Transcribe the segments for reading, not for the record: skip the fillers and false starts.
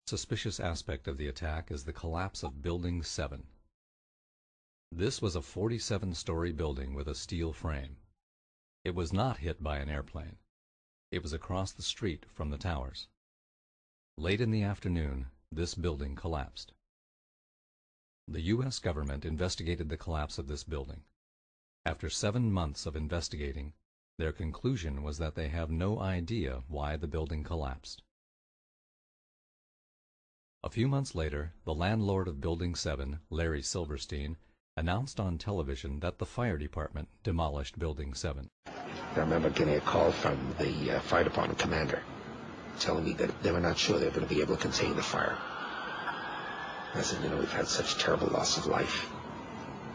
Suspicious aspect of the attack is the collapse of Building 7. This was a 47-story building with a steel frame. It was not hit by an airplane. It was across the street from the towers. Late in the afternoon, this building collapsed. The U.S. government investigated the collapse of this building. After 7 months of investigating, their conclusion was that they have no idea why the building collapsed. A few months later, the landlord of Building 7, Larry Silverstein, announced on television that the fire department demolished Building 7. I remember getting a call from the fire department commander telling me that they were not sure they were going to be able to contain the fire. I said, you know, we've had such terrible loss of life.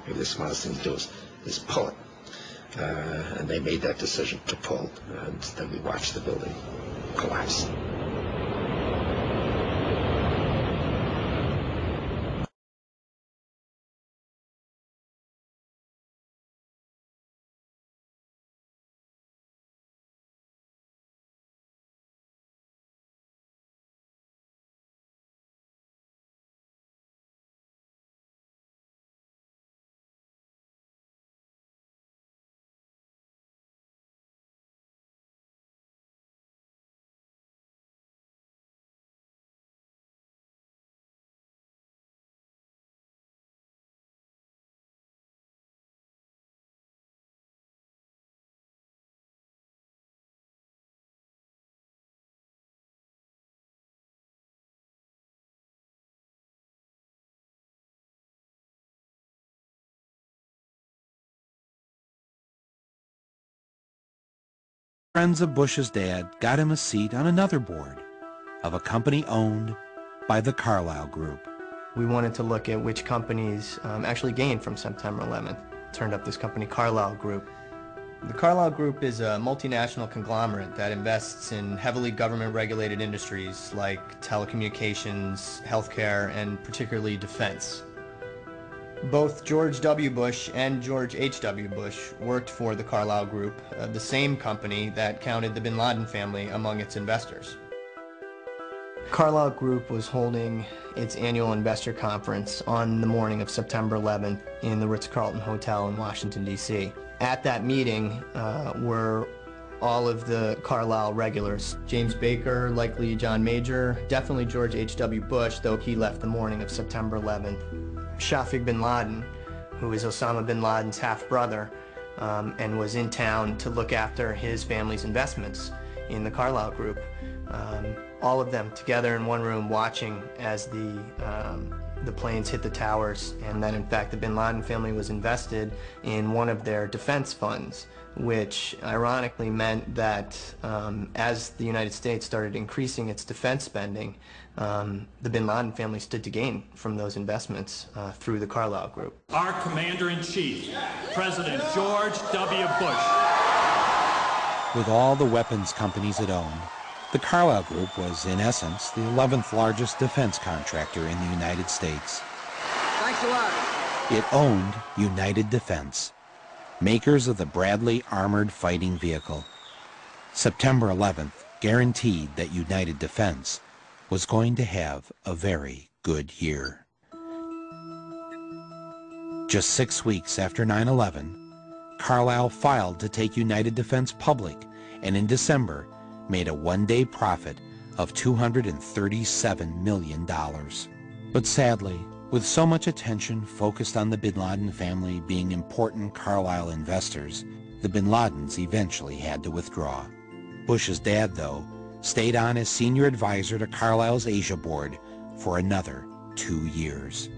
Maybe the smartest thing to do is pull it. And they made that decision to pull, and then we watched the building collapse. Friends of Bush's dad got him a seat on another board of a company owned by the Carlyle Group. We wanted to look at which companies actually gained from September 11th. Turned up this company, Carlyle Group. The Carlyle Group is a multinational conglomerate that invests in heavily government-regulated industries like telecommunications, healthcare, and particularly defense. Both George W. Bush and George H.W. Bush worked for the Carlyle Group, the same company that counted the bin Laden family among its investors. Carlyle Group was holding its annual investor conference on the morning of September 11th in the Ritz-Carlton Hotel in Washington, D.C. At that meeting were all of the Carlyle regulars. James Baker, likely John Major, definitely George H.W. Bush, though he left the morning of September 11th. Shafiq bin Laden, who is Osama bin Laden's half-brother, and was in town to look after his family's investments in the Carlyle Group. All of them together in one room watching as the planes hit the towers, and that in fact the bin Laden family was invested in one of their defense funds, which ironically meant that as the United States started increasing its defense spending, the bin Laden family stood to gain from those investments through the Carlyle Group. Our Commander-in-Chief, President George W. Bush. With all the weapons companies it owned, the Carlyle Group was, in essence, the 11th largest defense contractor in the United States. Thanks a lot. It owned United Defense, makers of the Bradley Armored Fighting Vehicle. September 11th guaranteed that United Defense was going to have a very good year. Just 6 weeks after 9/11, Carlyle filed to take United Defense public, and in December made a one-day profit of $237 million. But sadly, with so much attention focused on the bin Laden family being important Carlyle investors, the bin Ladens eventually had to withdraw. Bush's dad, though, stayed on as senior advisor to Carlyle's Asia board for another 2 years.